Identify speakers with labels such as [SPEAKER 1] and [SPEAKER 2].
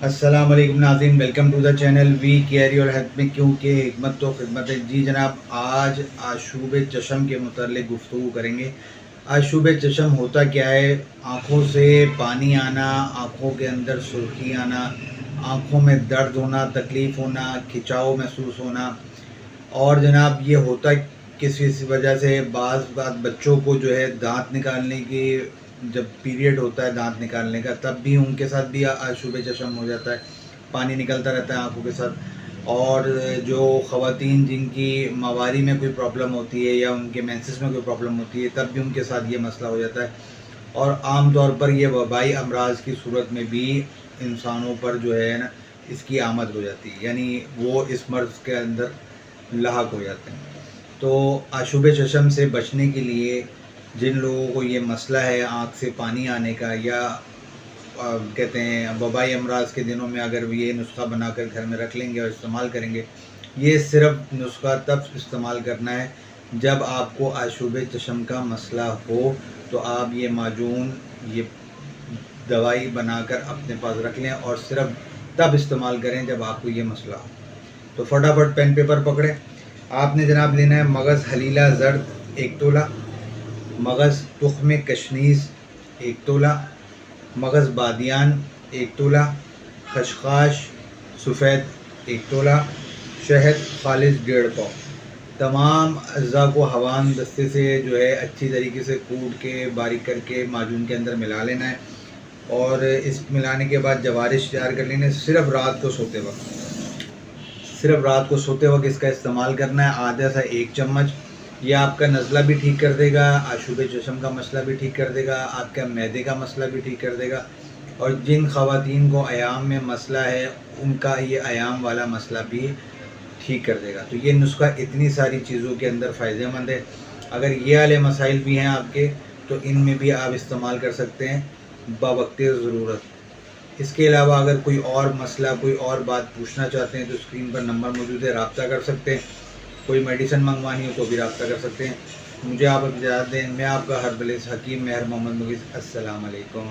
[SPEAKER 1] अस्सलाम वालेकुम नाज़रीन, welcome to the channel we care your health में क्योंकि हिकमत तो खिदमत है। जी जनाब, आज आशूब चशम के मुतालिक गुफ्तगू करेंगे। आशूब चशम होता क्या है? आँखों से पानी आना, आँखों के अंदर सुर्खी आना, आँखों में दर्द होना, तकलीफ़ होना, खिंचाव महसूस होना। और जनाब ये होता किस वजह से? बाज़ बात बच्चों को जो है दांत निकालने की, जब पीरियड होता है दांत निकालने का, तब भी उनके साथ भी आशूब चशम हो जाता है, पानी निकलता रहता है आंखों के साथ। और जो ख़वातीन जिनकी मवारी में कोई प्रॉब्लम होती है या उनके मेंसेस में कोई प्रॉब्लम होती है, तब भी उनके साथ ये मसला हो जाता है। और आम तौर पर ये वबाई अमराज की सूरत में भी इंसानों पर जो है ना, इसकी आमद हो जाती है, यानी वो इस मर्ज़ के अंदर लाहक हो जाते हैं। तो आशूब चशम से बचने के लिए जिन लोगों को ये मसला है आँख से पानी आने का, या कहते हैं वबाई अमराज के दिनों में अगर ये नुस्खा बनाकर घर में रख लेंगे और इस्तेमाल करेंगे, ये सिर्फ नुस्खा तब इस्तेमाल करना है जब आपको आशूब चशम का मसला हो। तो आप ये माजून, ये दवाई बनाकर अपने पास रख लें और सिर्फ तब इस्तेमाल करें जब आपको ये मसला हो। तो फटाफट पेन पेपर पकड़ें। आपने जनाब लेना है मगज़ हलीला ज़र्द 1 तोला, मगज़ तुख्म कशनीज़ 1 तोला, मगज़ बादियान 1 तोला, खशखाश सफ़ेद 1 तोला, शहद खालिस 1.5 पाव। तमाम अज़्ज़ा को हवान दस्ते से जो है अच्छी तरीके से कूट के बारीक करके माजून के अंदर मिला लेना है। और इस मिलाने के बाद जवारिश तैयार कर लेने, सिर्फ रात को सोते वक्त इसका इस्तेमाल करना है। आधा सा 1 चम्मच। यह आपका नज़ला भी ठीक कर देगा, आशूब चशम का मसला भी ठीक कर देगा, आपका मैदे का मसला भी ठीक कर देगा। और जिन ख़वातीन को अयाम में मसला है, उनका ये अयाम वाला मसला भी ठीक कर देगा। तो ये नुस्खा इतनी सारी चीज़ों के अंदर फ़ायदेमंद है। अगर ये वाले मसाइल भी हैं आपके, तो इनमें भी आप इस्तेमाल कर सकते हैं बावक़्ते ज़रूरत। इसके अलावा अगर कोई और मसला, कोई और बात पूछना चाहते हैं तो स्क्रीन पर नंबर मौजूद है, रब्ता कर सकते हैं। कोई मेडिसिन मंगवानी हो तो भी रब्ता कर सकते हैं। मुझे आप इजाज़त दें। मैं आपका हर्बलिस्ट हकीम मेहर मोहम्मद मुगीज़। अस्सलाम वालेकुम।